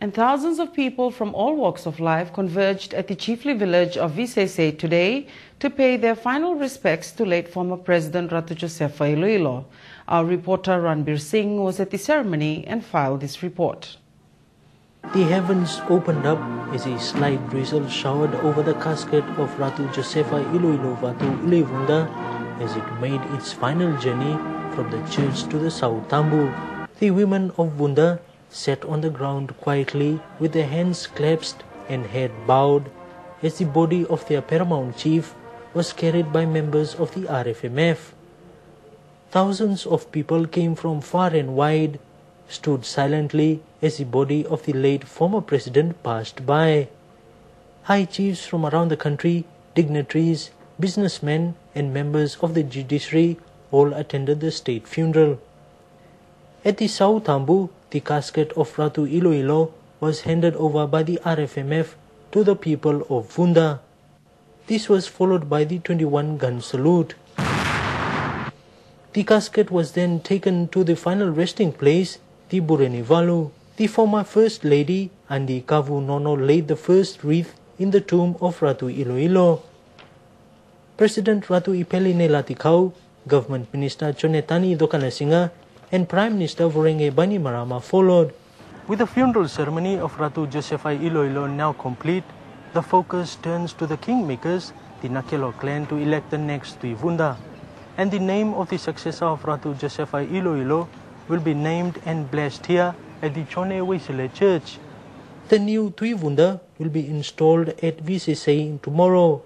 And thousands of people from all walks of life converged at the chiefly village of Visese today to pay their final respects to late former President Ratu Josefa Iloilo. Our reporter Ranbir Singh was at the ceremony and filed this report. The heavens opened up as a slight drizzle showered over the casket of Ratu Josefa Iloilo Vatu Ilevunda as it made its final journey from the church to the South Tambu. The women of Vuda sat on the ground quietly with their hands clasped and head bowed as the body of their paramount chief was carried by members of the RFMF. Thousands of people came from far and wide, stood silently as the body of the late former president passed by. High chiefs from around the country, dignitaries, businessmen and members of the judiciary all attended the state funeral. At the South Tambu, the casket of Ratu Iloilo was handed over by the RFMF to the people of Vuda. This was followed by the 21-gun salute. The casket was then taken to the final resting place, the Burenivalu. The former First Lady, Andi Kavu Nono, laid the first wreath in the tomb of Ratu Iloilo. President Ratu Ipeline Latikau, Government Minister Chonetani Dokanasinga, and Prime Minister Vorenge Bainimarama followed. With the funeral ceremony of Ratu Josefa Iloilo now complete, the focus turns to the kingmakers, the Nakelo clan, to elect the next Tui Vuda. And the name of the successor of Ratu Josefa Iloilo will be named and blessed here at the Chone Weisele Church. The new Tui Vuda will be installed at Visese tomorrow.